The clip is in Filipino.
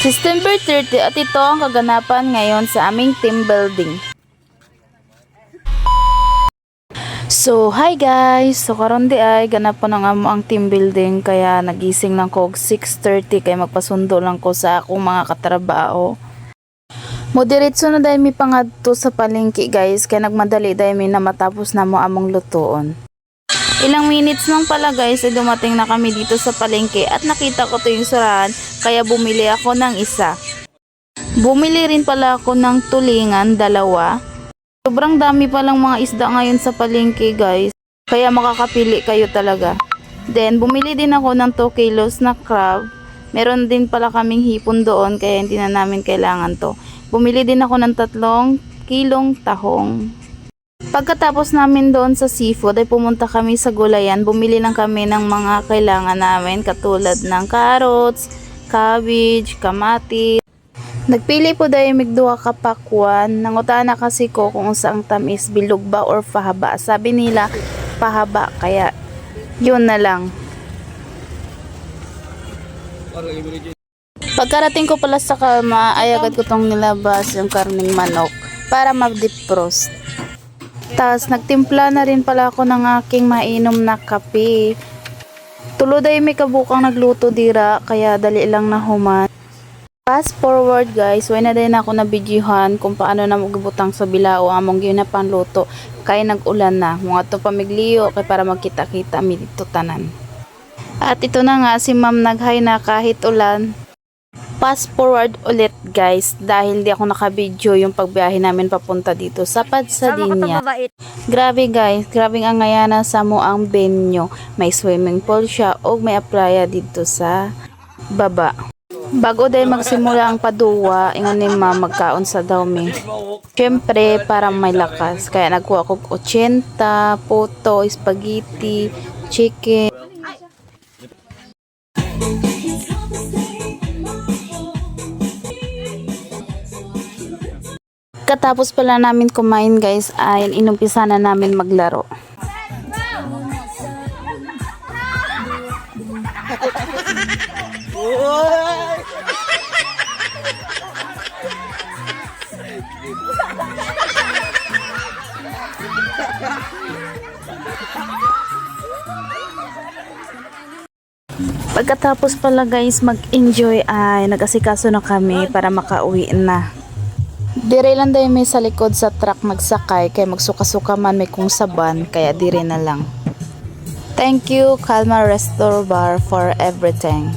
September 30 at ito ang kaganapan ngayon sa aming team building. So, hi guys! So, karon di ay ganap po ng amo ang team building kaya nagising lang ko 6:30 kaya magpasundo lang ko sa akong mga katrabaho. Moderitso na dahil mi pangadto sa palengke guys kaya nagmadali dahil mi na matapos na mo among lutoon. Ilang minutes lang pala guys ay dumating na kami dito sa palengke at nakita ko to yung surahan kaya bumili ako ng isa. Bumili rin pala ako ng tulingan, dalawa. Sobrang dami palang mga isda ngayon sa palengke guys kaya makakapili kayo talaga. Then bumili din ako ng 2 kilos na crab. Meron din pala kaming hipon doon kaya hindi na namin kailangan to. Bumili din ako ng 3 kilong tahong. Pagkatapos namin doon sa seafood ay pumunta kami sa gulayan. Bumili lang kami ng mga kailangan namin katulad ng carrots, cabbage, kamatis. Nagpili po dahil migduha ka pakwan. Nangutana kasi ko kung saang tamis, bilog ba or pahaba. Sabi nila pahaba kaya yun na lang. Pagkarating ko pala sa kama ay agad ko tong nilabas yung karning manok para mag-defrost. Tapos nagtimpla na rin pala ako ng aking mainom na kape. Tulod ay may kabukang nagluto dira kaya dali lang na human. Fast forward guys, way na din ako nabidyohan kung paano na magibutang sa bilao among yun na panluto. Kaya nag-ulan na, mga to pamigliyo kay para magkita-kita mi dito tanan. At ito na nga si ma'am naghay na kahit ulan. Fast forward ulit guys dahil hindi ako nakabidyo yung pagbiyahe namin papunta dito sa Pasadena. Grabe guys, grabe ang ngayana sa mo ang venue. May swimming pool siya o may playa dito sa baba. Bago dahil magsimula ang paduwa, ingon ni ma'am magkaon sa dawmi. Siyempre para may lakas. Kaya nagkuha ko 80, puto, spaghetti, chicken. Katapos pala namin kumain guys ay inumpisa na namin maglaro. Pagkatapos pala guys mag-enjoy ay nag-asikaso na kami para makauwi na. Dire lang dahil may sa likod sa truck magsakay kaya magsuka-suka man may kung saban kaya dire na lang. Thank you Calma Restaurant Bar for everything.